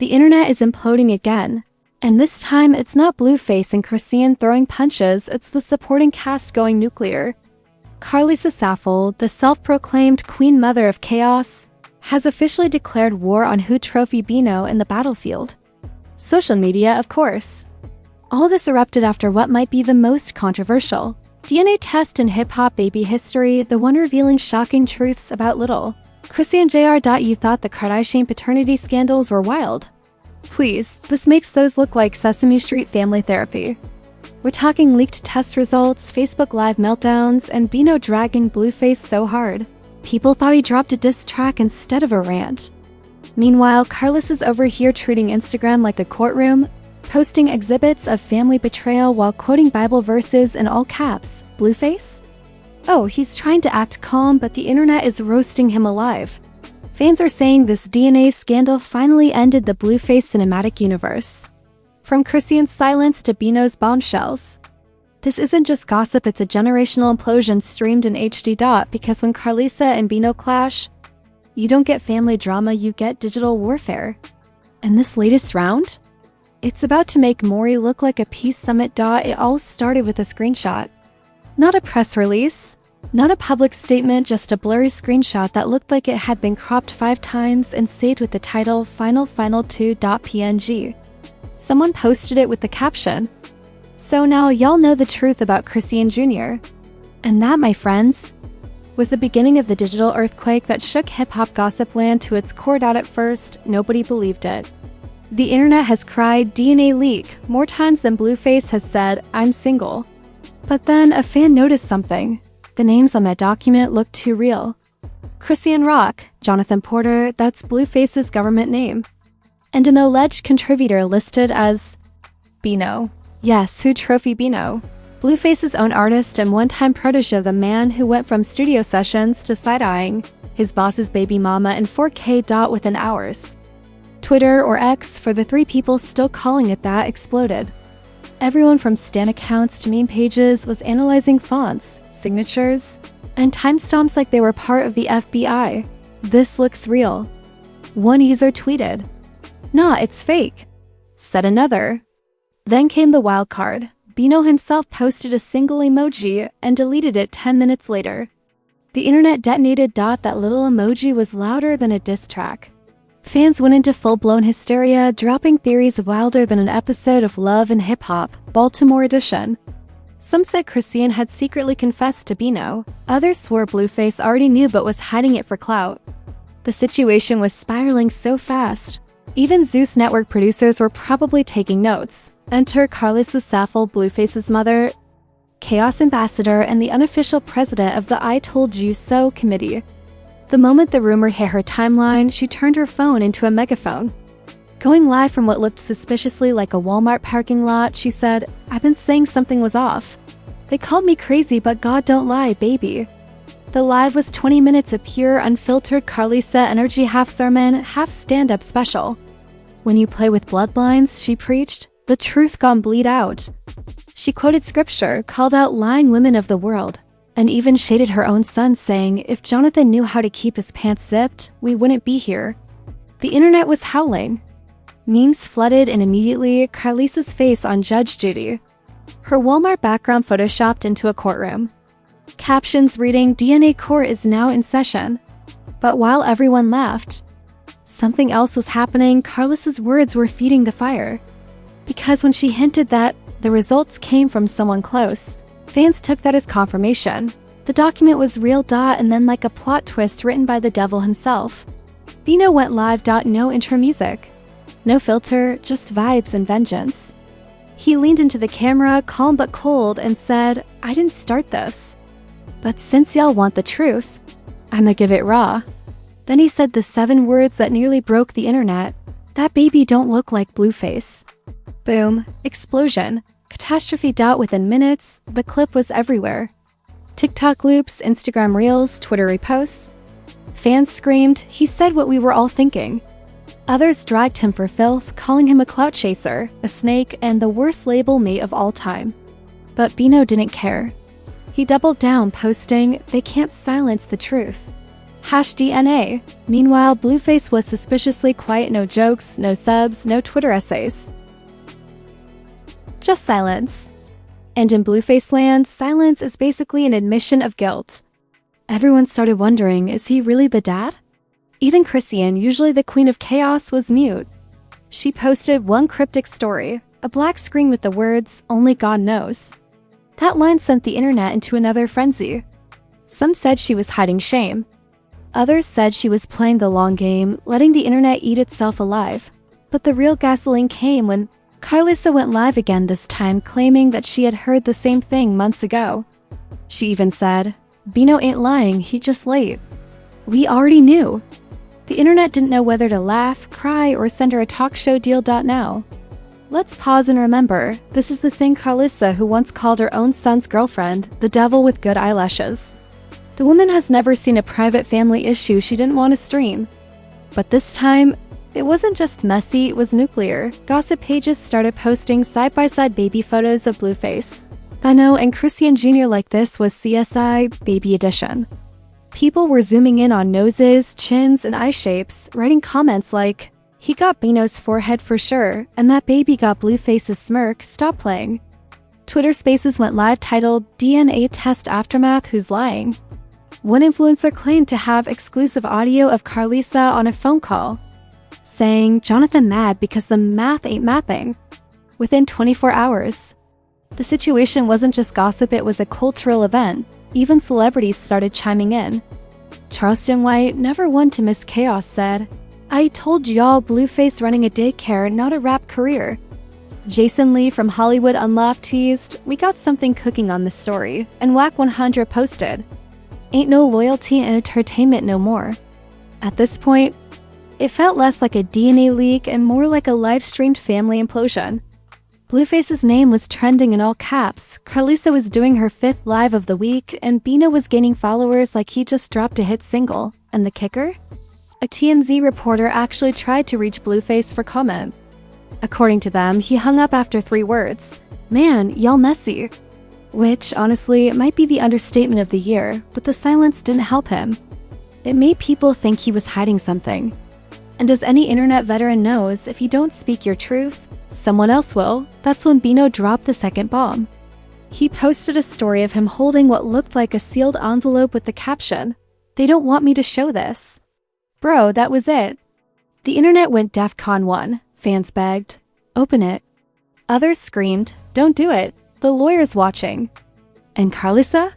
The internet is imploding again. And this time, it's not Blueface and Chrisean throwing punches, it's the supporting cast going nuclear. Karlissa, the self-proclaimed Queen Mother of Chaos, has officially declared war on Bino in the battlefield. Social media, of course. All this erupted after what might be the most controversial DNA test in hip-hop baby history, the one revealing shocking truths about little Chrisean Jr. You thought the Kardashian paternity scandals were wild. Please, this makes those look like Sesame Street family therapy. We're talking leaked test results, Facebook Live meltdowns, and Bino dragging Blueface so hard people thought he dropped a diss track instead of a rant. Meanwhile, Karlissa's over here treating Instagram like a courtroom, posting exhibits of family betrayal while quoting Bible verses in all caps. Blueface? Oh, he's trying to act calm, but the internet is roasting him alive. Fans are saying this DNA scandal finally ended the Blueface cinematic universe. From Chrisean's silence to Bino's bombshells. This isn't just gossip, it's a generational implosion streamed in HD. Because when Karlissa and Bino clash, you don't get family drama, you get digital warfare. And this latest round? It's about to make Maury look like a peace summit. It all started with a screenshot. Not a press release, not a public statement, just a blurry screenshot that looked like it had been cropped 5 times and saved with the title final2.png. Someone posted it with the caption, "So now y'all know the truth about Chrisean Jr." And that, my friends, was the beginning of the digital earthquake that shook hip-hop gossip land to its core. At first, nobody believed it. The internet has cried DNA leak more times than Blueface has said, "I'm single." But then a fan noticed something. The names on that document looked too real. Chrisean Rock, Jonathan Porter, that's Blueface's government name. And an alleged contributor listed as Bino. Yes, who Trophy Bino? Blueface's own artist and one-time protege, the man who went from studio sessions to side-eyeing his boss's baby mama in 4K. Within hours. Twitter, or X for the 3 people still calling it that, exploded. Everyone from stan accounts to meme pages was analyzing fonts, signatures, and timestamps like they were part of the FBI. This looks real. One user tweeted, "Nah, it's fake," said another. Then came the wild card. Bino himself posted a single emoji and deleted it 10 minutes later. The internet detonated. That little emoji was louder than a diss track. Fans went into full-blown hysteria, dropping theories wilder than an episode of Love and Hip Hop, Baltimore edition. Some said Chrisean had secretly confessed to Bino. Others swore Blueface already knew but was hiding it for clout. The situation was spiraling so fast. Even Zeus Network producers were probably taking notes. Enter Karlissa, Blueface's mother, Chaos Ambassador, and the unofficial president of the I Told You So committee. The moment the rumor hit her timeline, she turned her phone into a megaphone. Going live from what looked suspiciously like a Walmart parking lot, she said, "I've been saying something was off. They called me crazy, but God don't lie, baby." The live was 20 minutes of pure, unfiltered Karlissa energy, half sermon, half stand-up special. "When you play with bloodlines," she preached, "the truth gon' bleed out." She quoted scripture, called out lying women of the world, and even shaded her own son, saying, "If Jonathan knew how to keep his pants zipped, we wouldn't be here." The internet was howling. Memes flooded, and immediately, Karlissa's face on Judge Judy. Her Walmart background photoshopped into a courtroom. Captions reading, "DNA court is now in session." But while everyone laughed, something else was happening. Karlissa's words were feeding the fire. Because when she hinted that the results came from someone close, fans took that as confirmation. The document was real. And then, like a plot twist written by the devil himself, Bino went live. No intro music. No filter, just vibes and vengeance. He leaned into the camera, calm but cold, and said, "I didn't start this. But since y'all want the truth, I'ma give it raw." Then he said the 7 words that nearly broke the internet. "That baby don't look like Blueface." Boom. Explosion. Catastrophe. Within minutes, the clip was everywhere. TikTok loops, Instagram reels, Twitter reposts. Fans screamed, "He said what we were all thinking." Others dragged him for filth, calling him a clout chaser, a snake, and the worst label mate of all time. But Bino didn't care. He doubled down, posting, "They can't silence the truth." #DNA. Meanwhile, Blueface was suspiciously quiet, no jokes, no subs, no Twitter essays. Just silence. And in Blueface land, silence is basically an admission of guilt. Everyone started wondering, is he really the dad? Even Chrisean, usually the queen of chaos, was mute. She posted one cryptic story, a black screen with the words, "Only God knows." That line sent the internet into another frenzy. Some said she was hiding shame. Others said she was playing the long game, letting the internet eat itself alive. But the real gasoline came when Karlissa went live again, this time claiming that she had heard the same thing months ago. She even said, "Bino ain't lying, he just late." We already knew. The internet didn't know whether to laugh, cry, or send her a talk show deal. Now, let's pause and remember, this is the same Karlissa who once called her own son's girlfriend the devil with good eyelashes. The woman has never seen a private family issue she didn't want to stream. But this time, it wasn't just messy, it was nuclear. Gossip pages started posting side-by-side baby photos of Blueface, Bino, and Chrisean Jr. like this was CSI Baby Edition. People were zooming in on noses, chins, and eye shapes, writing comments like, "He got Bino's forehead for sure, and that baby got Blueface's smirk, stop playing." Twitter Spaces went live titled, "DNA Test Aftermath, Who's Lying?" One influencer claimed to have exclusive audio of Karlissa on a phone call, saying, "Jonathan mad because the math ain't mathing." Within 24 hours. The situation wasn't just gossip, it was a cultural event. Even celebrities started chiming in. Charleston White, never one to miss chaos, said, "I told y'all, Blueface running a daycare, not a rap career." Jason Lee from Hollywood Unlocked teased, "We got something cooking on this story," and Whack 100 posted, "Ain't no loyalty and entertainment no more." At this point, it felt less like a DNA leak and more like a live-streamed family implosion. Blueface's name was trending in all caps, Karlissa was doing her 5th live of the week, and Bino was gaining followers like he just dropped a hit single. And the kicker? A TMZ reporter actually tried to reach Blueface for comment. According to them, he hung up after 3 words, "Man, y'all messy." Which, honestly, might be the understatement of the year, but the silence didn't help him. It made people think he was hiding something. And as any internet veteran knows, if you don't speak your truth, someone else will. That's when Bino dropped the second bomb. He posted a story of him holding what looked like a sealed envelope with the caption, "They don't want me to show this." Bro, that was it. The internet went DEFCON 1. Fans begged, "Open it." Others screamed, "Don't do it. The lawyer's watching." And Karlissa?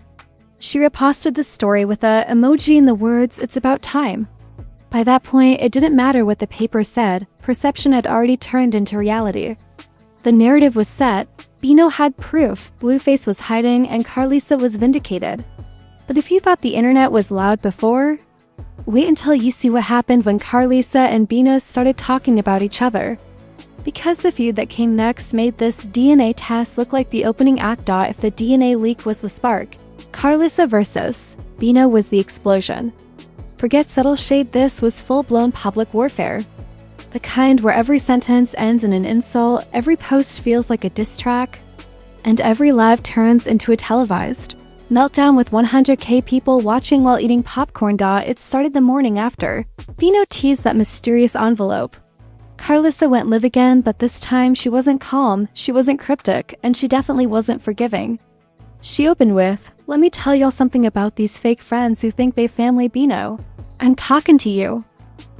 She reposted the story with a emoji in the words, "It's about time." By that point, it didn't matter what the paper said, perception had already turned into reality. The narrative was set, Bino had proof, Blueface was hiding, and Karlissa was vindicated. But if you thought the internet was loud before, wait until you see what happened when Karlissa and Bino started talking about each other. Because the feud that came next made this DNA test look like the opening act. If the DNA leak was the spark, Karlissa versus Bino was the explosion. Forget subtle shade, this was full-blown public warfare. The kind where every sentence ends in an insult, every post feels like a diss track, and every live turns into a televised meltdown with 100K people watching while eating popcorn. It started the morning after Bino teased that mysterious envelope. Karlissa went live again, but this time she wasn't calm, she wasn't cryptic, and she definitely wasn't forgiving. She opened with, "Let me tell y'all something about these fake friends who think they family Bino. I'm talking to you."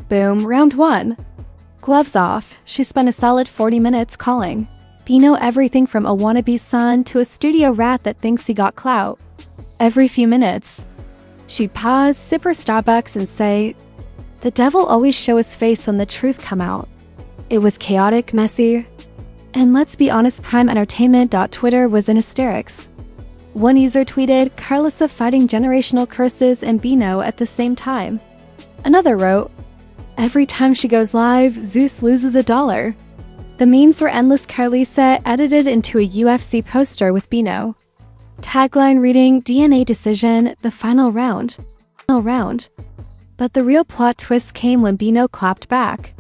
Boom, round 1. Gloves off, she spent a solid 40 minutes calling Bino everything from a wannabe son to a studio rat that thinks he got clout. Every few minutes, she'd pause, sip her Starbucks, and say, "The devil always show his face when the truth come out." It was chaotic, messy, and let's be honest, Prime Entertainment. Twitter was in hysterics. One user tweeted, "Karlissa fighting generational curses and Bino at the same time." Another wrote, "Every time she goes live, Zeus loses $1." The memes were endless. Karlissa edited into a UFC poster with Bino. Tagline reading, "DNA decision, the final round." But the real plot twist came when Bino clapped back.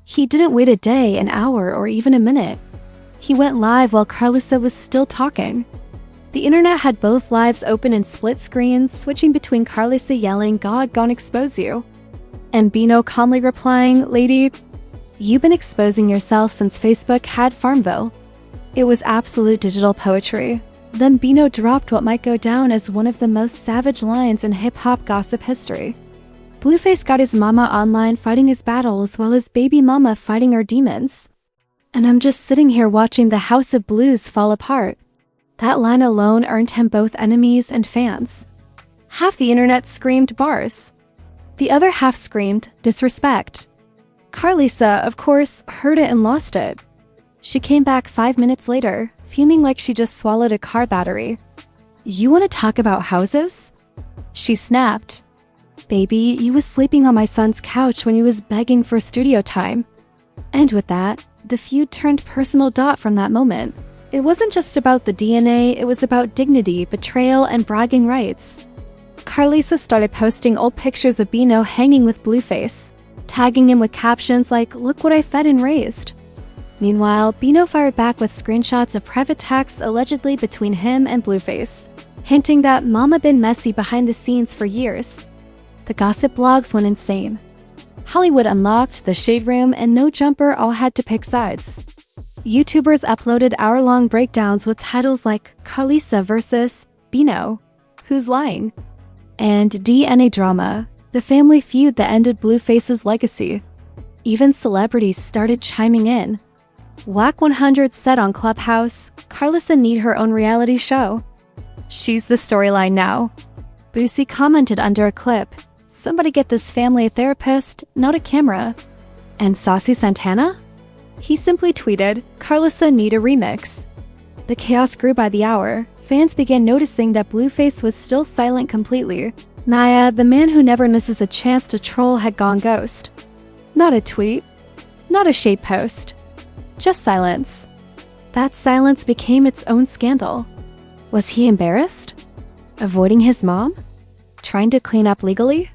He didn't wait a day, an hour, or even a minute. He went live while Karlissa was still talking. The internet had both lives open in split screens, switching between Karlissa yelling, "God gon' expose you," and Bino calmly replying, "Lady, you've been exposing yourself since Facebook had Farmville." It was absolute digital poetry. Then Bino dropped what might go down as one of the most savage lines in hip-hop gossip history. Blueface got his mama online fighting his battles while his baby mama fighting her demons. And I'm just sitting here watching the House of Blues fall apart. That line alone earned him both enemies and fans. Half the internet screamed bars. The other half screamed disrespect. Karlissa, of course, heard it and lost it. She came back 5 minutes later, fuming like she just swallowed a car battery. "You want to talk about houses?" She snapped. "Baby, you was sleeping on my son's couch when you was begging for studio time." And with that, the feud turned personal. From that moment, it wasn't just about the DNA, it was about dignity, betrayal, and bragging rights. Karlissa started posting old pictures of Bino hanging with Blueface, tagging him with captions like, "Look what I fed and raised." Meanwhile, Bino fired back with screenshots of private texts allegedly between him and Blueface, hinting that mama been messy behind the scenes for years. The gossip blogs went insane. Hollywood Unlocked, The Shade Room, and No Jumper all had to pick sides. YouTubers uploaded hour-long breakdowns with titles like Karlissa vs. Bino, Who's Lying? And DNA Drama, the family feud that ended Blueface's legacy. Even celebrities started chiming in. Whack 100 said on Clubhouse, "Karlissa need her own reality show. She's the storyline now." Boosie commented under a clip, "Somebody get this family a therapist, not a camera." And Saucy Santana? He simply tweeted, "Karlissa need a remix." The chaos grew by the hour. Fans began noticing that Blueface was still silent completely. Naya, the man who never misses a chance to troll, had gone ghost. Not a tweet, not a shade post, just silence. That silence became its own scandal. Was he embarrassed? Avoiding his mom? Trying to clean up legally?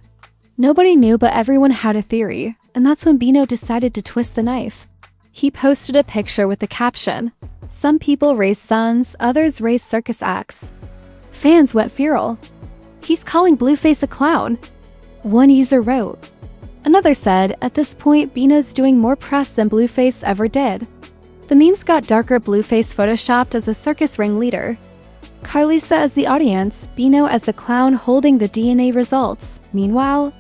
Nobody knew, but everyone had a theory, and that's when Bino decided to twist the knife. He posted a picture with the caption, "Some people raise sons, others raise circus acts." Fans went feral. "He's calling Blueface a clown." One user wrote. Another said, "At this point, Bino's doing more press than Blueface ever did." The memes got darker. Blueface photoshopped as a circus ringleader, Karlissa as the audience, Bino as the clown holding the DNA results. Meanwhile,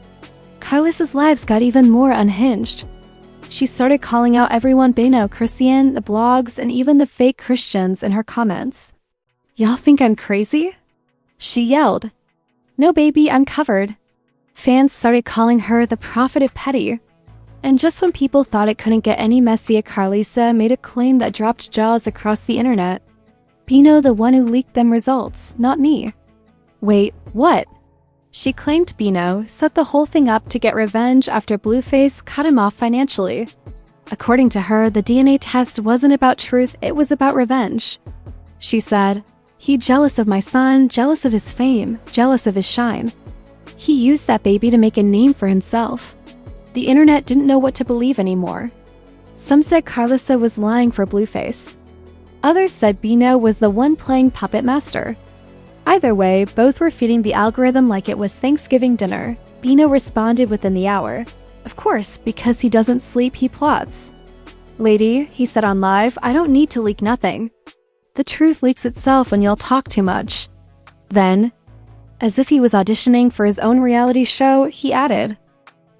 Karlissa's lives got even more unhinged. She started calling out everyone: Bino, Chrisean, the blogs, and even the fake Christians in her comments. "Y'all think I'm crazy?" She yelled. "No baby, I'm covered." Fans started calling her the prophet of petty. And just when people thought it couldn't get any messier, Karlissa made a claim that dropped jaws across the internet. "Bino the one who leaked them results, not me." Wait, what? She claimed Bino set the whole thing up to get revenge after Blueface cut him off financially. According to her, the DNA test wasn't about truth, it was about revenge. She said, "He jealous of my son, jealous of his fame, jealous of his shine. He used that baby to make a name for himself." The internet didn't know what to believe anymore. Some said Karlissa was lying for Blueface. Others said Bino was the one playing puppet master. Either way, both were feeding the algorithm like it was Thanksgiving dinner. Bino responded within the hour. Of course, because he doesn't sleep, he plots. "Lady," he said on live, "I don't need to leak nothing. The truth leaks itself when y'all talk too much." Then, as if he was auditioning for his own reality show, he added,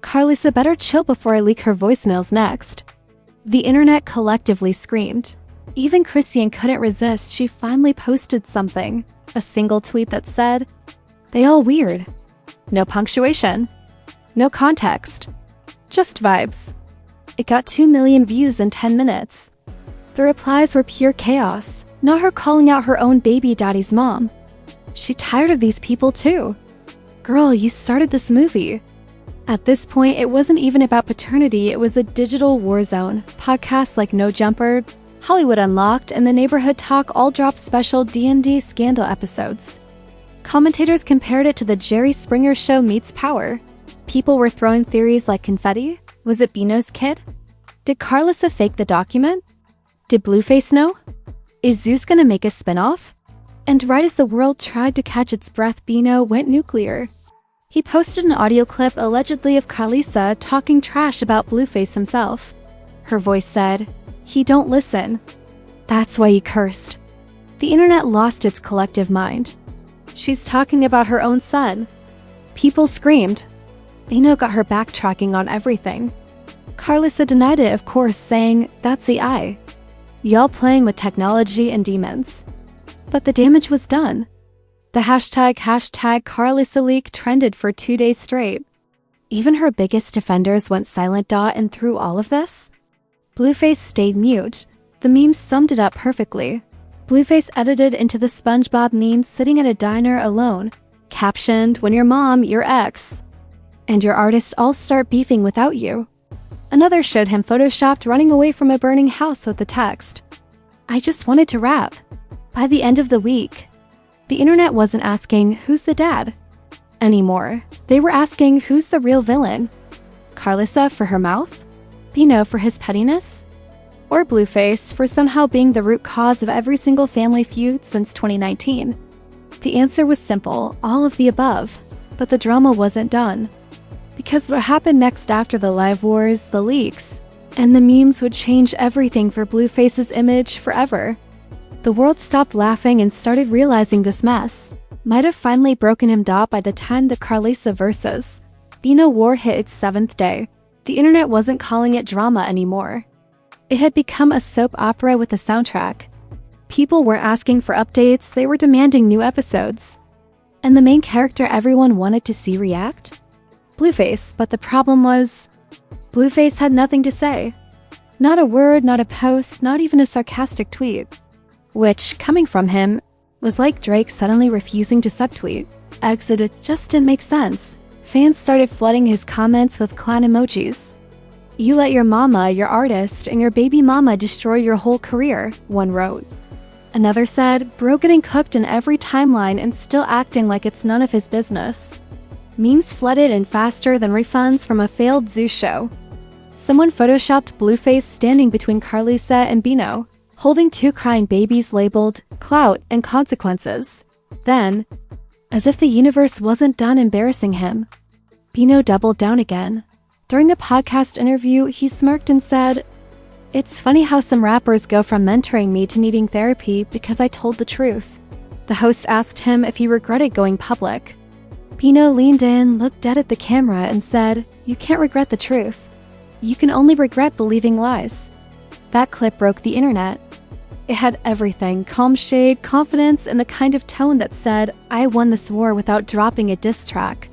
"Karlissa better chill before I leak her voicemails next." The internet collectively screamed. Even Chrisean couldn't resist. She finally posted something. A single tweet that said, "They all weird." No punctuation. No context. Just vibes. It got 2 million views in 10 minutes. The replies were pure chaos, not her calling out her own baby daddy's mom. She tired of these people too. Girl, you started this movie. At this point, it wasn't even about paternity, it was a digital war zone. Podcasts like No Jumper, Hollywood Unlocked, and The Neighborhood Talk all dropped special D&D scandal episodes. Commentators compared it to the Jerry Springer Show meets Power. People were throwing theories like confetti. Was it Bino's kid? Did Karlissa fake the document? Did Blueface know? Is Zeus gonna make a spinoff? And right as the world tried to catch its breath, Bino went nuclear. He posted an audio clip allegedly of Karlissa talking trash about Blueface himself. Her voice said, "He don't listen. That's why he cursed." The internet lost its collective mind. She's talking about her own son. People screamed. Bino got her backtracking on everything. Karlissa denied it, of course, saying, "That's AI. Y'all playing with technology and demons." But the damage was done. The hashtag Karlissa leak trended for 2 days straight. Even her biggest defenders went silent. And through all of this, Blueface stayed mute. The memes summed it up perfectly. Blueface edited into the SpongeBob meme sitting at a diner alone, captioned, "When your mom, your ex, and your artist all start beefing without you." Another showed him photoshopped running away from a burning house with the text, "I just wanted to rap." By the end of the week, the internet wasn't asking, "Who's the dad?" anymore. They were asking, "Who's the real villain? Karlissa for her mouth? Bino for his pettiness? Or Blueface for somehow being the root cause of every single family feud since 2019? The answer was simple, all of the above. But the drama wasn't done. Because what happened next after the live wars, the leaks, and the memes would change everything for Blueface's image forever. The world stopped laughing and started realizing this mess might have finally broken him by the time the Karlissa vs. Bino war hit its 7th day. The internet wasn't calling it drama anymore. It had become a soap opera with a soundtrack. People were asking for updates, they were demanding new episodes. And the main character everyone wanted to see react? Blueface, but the problem was, Blueface had nothing to say. Not a word, not a post, not even a sarcastic tweet. Which, coming from him, was like Drake suddenly refusing to subtweet. It just didn't make sense. Fans started flooding his comments with clown emojis. "You let your mama, your artist, and your baby mama destroy your whole career," one wrote. Another said, "Bro getting cooked in every timeline and still acting like it's none of his business." Memes flooded in faster than refunds from a failed Zeus show. Someone photoshopped Blueface standing between Karlissa and Bino, holding 2 crying babies labeled "clout" and "consequences." Then, as if the universe wasn't done embarrassing him, Bino doubled down again. During a podcast interview, he smirked and said, "It's funny how some rappers go from mentoring me to needing therapy because I told the truth." The host asked him if he regretted going public. Bino leaned in, looked dead at the camera, and said, "You can't regret the truth. You can only regret believing lies." That clip broke the internet. It had everything: calm shade, confidence, and the kind of tone that said, "I won this war," without dropping a diss track.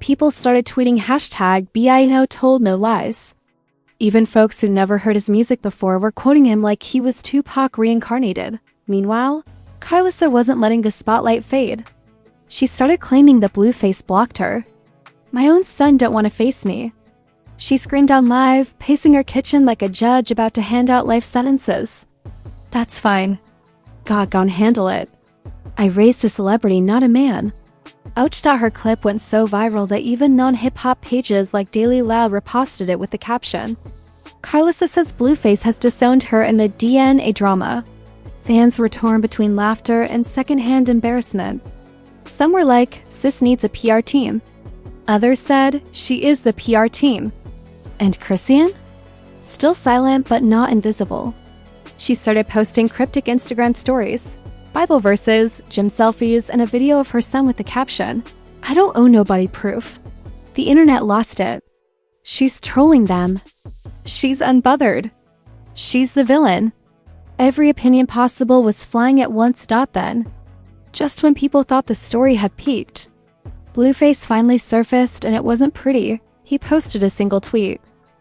People started tweeting hashtag Bino told no lies. Even folks who never heard his music before were quoting him like he was Tupac reincarnated. Meanwhile, Karlissa wasn't letting the spotlight fade. She started claiming that Blueface blocked her. "My own son don't want to face me," she screamed on live, pacing her kitchen like a judge about to hand out life sentences. "That's fine. God gon' handle it. I raised a celebrity, not a man." Ouch. Her clip went so viral that even non-hip-hop pages like Daily Loud reposted it with the caption, "Karlissa says Blueface has disowned her in a DNA drama." Fans were torn between laughter and secondhand embarrassment. Some were like, "Sis needs a PR team." Others said, "She is the PR team." And Chrisean? Still silent but not invisible. She started posting cryptic Instagram stories, Bible verses, gym selfies, and a video of her son with the caption, "I don't owe nobody proof." The internet lost it. She's trolling them. She's unbothered. She's the villain. Every opinion possible was flying at once. Then, just when people thought the story had peaked, Blueface finally surfaced, and it wasn't pretty. He posted a single tweet,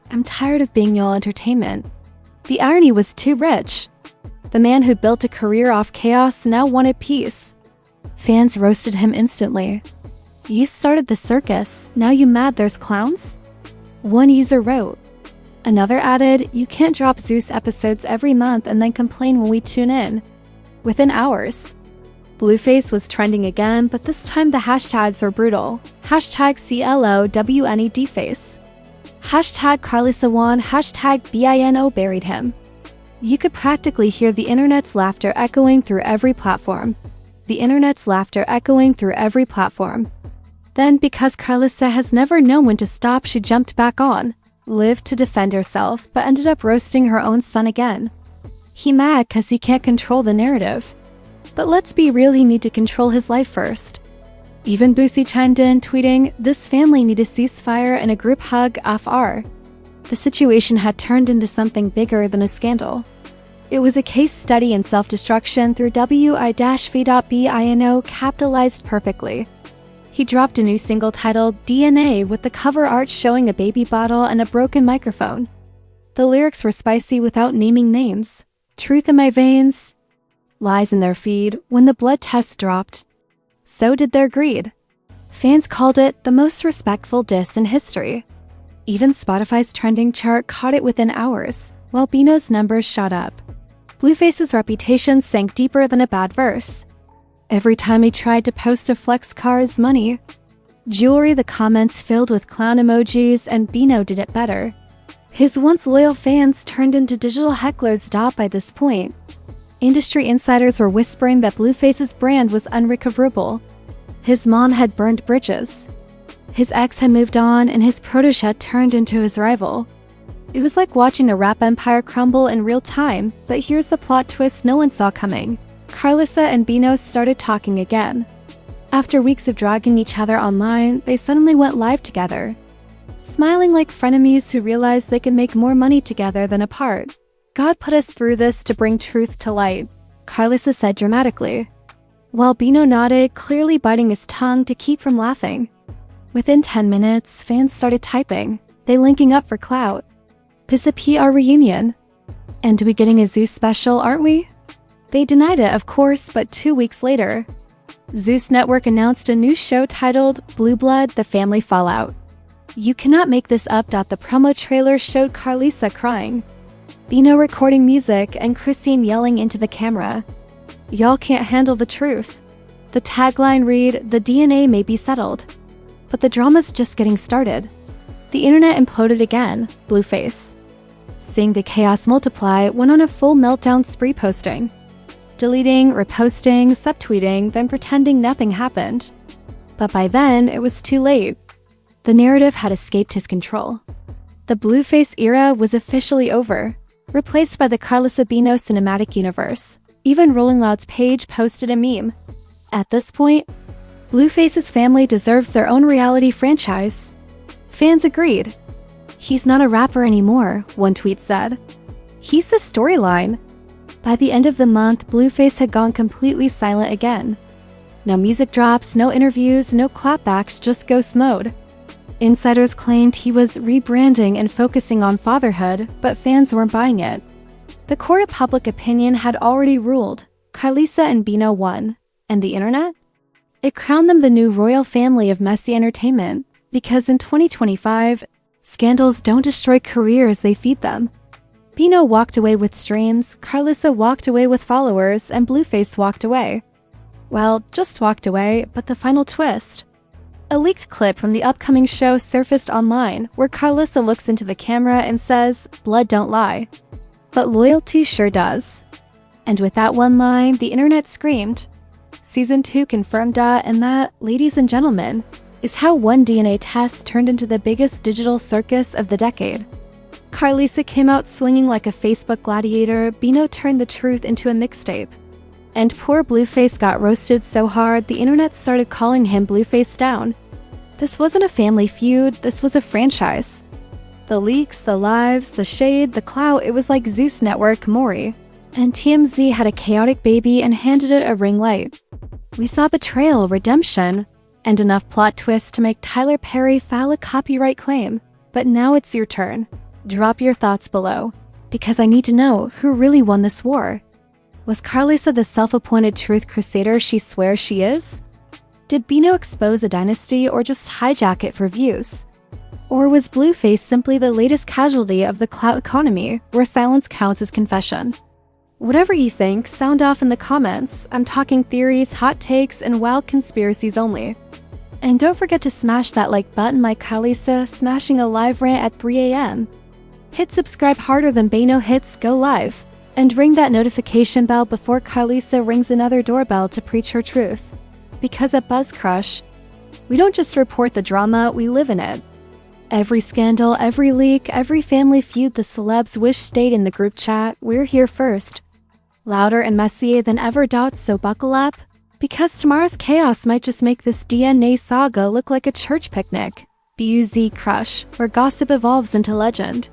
"I'm tired of being y'all entertainment." The irony was too rich. The man who built a career off chaos now wanted peace. Fans roasted him instantly. "You started the circus, now you mad there's clowns?" One user wrote. Another added, "You can't drop Zeus episodes every month and then complain when we tune in." Within hours, Blueface was trending again, but this time the hashtags were brutal. Hashtag CLOWNEDface. Hashtag Karlissa won, hashtag BINO buried him. You could practically hear the internet's laughter echoing through every platform. the internet's laughter echoing through every platform. Then, because Karlissa has never known when to stop, she jumped back on, lived to defend herself, but ended up roasting her own son again. He mad cause he can't control the narrative. But let's be real, he need to control his life first. Even Boosie chimed in, tweeting, "This family need a ceasefire and a group hug off R." The situation had turned into something bigger than a scandal. It was a case study in self-destruction through Bino capitalized perfectly. He dropped a new single titled DNA with the cover art showing a baby bottle and a broken microphone. The lyrics were spicy without naming names. Truth in my veins, lies in their feed. When the blood test dropped, so did their greed. Fans called it the most respectful diss in history. Even Spotify's trending chart caught it within hours, while Bino's numbers shot up. Blueface's reputation sank deeper than a bad verse. Every time he tried to post to flex cars, money, jewelry, the comments filled with clown emojis, and Bino did it better. His once loyal fans turned into digital hecklers. By this point, industry insiders were whispering that Blueface's brand was unrecoverable. His mom had burned bridges. His ex had moved on, and his protege had turned into his rival. It was like watching a rap empire crumble in real time, but here's the plot twist no one saw coming. Karlissa and Bino started talking again. After weeks of dragging each other online, they suddenly went live together, smiling like frenemies who realized they could make more money together than apart. "God put us through this to bring truth to light," Karlissa said dramatically, while Bino nodded, clearly biting his tongue to keep from laughing. Within 10 minutes, fans started typing, "They linking up for clout. Piss a PR reunion. And we getting a Zeus special, aren't we?" They denied it, of course, but 2 weeks later, Zeus Network announced a new show titled Blue Blood: The Family Fallout. You cannot make this up. The promo trailer showed Karlissa crying, Bino recording music, and Chrisean yelling into the camera, "Y'all can't handle the truth." The tagline read, "The DNA may be settled." But the drama's just getting started. The internet imploded again. Blueface, seeing the chaos multiply, went on a full meltdown spree, posting, deleting, reposting, subtweeting, then pretending nothing happened. But by then, it was too late. The narrative had escaped his control. The Blueface era was officially over, replaced by the Karlissa Bino cinematic universe. Even Rolling Loud's page posted a meme. At this point, Blueface's family deserves their own reality franchise. Fans agreed. "He's not a rapper anymore," one tweet said. "He's the storyline." By the end of the month, Blueface had gone completely silent again. No music drops, no interviews, no clapbacks, just ghost mode. Insiders claimed he was rebranding and focusing on fatherhood, but fans weren't buying it. The court of public opinion had already ruled. Karlissa and Bino won. And the internet? It crowned them the new royal family of messy entertainment, because in 2025, scandals don't destroy careers, they feed them. Bino walked away with streams, Karlissa walked away with followers, and Blueface walked away. Well, just walked away, but the final twist. A leaked clip from the upcoming show surfaced online, where Karlissa looks into the camera and says, "Blood don't lie." But loyalty sure does. And with that one line, the internet screamed. Season 2 confirmed that, and that, ladies and gentlemen, is how one DNA test turned into the biggest digital circus of the decade. Karlissa came out swinging like a Facebook gladiator, Bino turned the truth into a mixtape. And poor Blueface got roasted so hard, the internet started calling him Blueface down. This wasn't a family feud, this was a franchise. The leaks, the lives, the shade, the clout, it was like Zeus Network, Maury. And TMZ had a chaotic baby and handed it a ring light. We saw betrayal, redemption, and enough plot twists to make Tyler Perry file a copyright claim. But now it's your turn. Drop your thoughts below, because I need to know who really won this war. Was Karlissa the self-appointed truth crusader she swears she is? Did Bino expose a dynasty or just hijack it for views? Or was Blueface simply the latest casualty of the clout economy, where silence counts as confession? Whatever you think, sound off in the comments. I'm talking theories, hot takes, and wild conspiracies only. And don't forget to smash that like button like Karlissa smashing a live rant at 3 a.m. Hit subscribe harder than Bino hits go live. And ring that notification bell before Karlissa rings another doorbell to preach her truth. Because at Buzz Crush, we don't just report the drama, we live in it. Every scandal, every leak, every family feud the celebs wish stayed in the group chat, we're here first. Louder and messier than ever. So buckle up, because tomorrow's chaos might just make this DNA saga look like a church picnic. BUZ Crush, where gossip evolves into legend.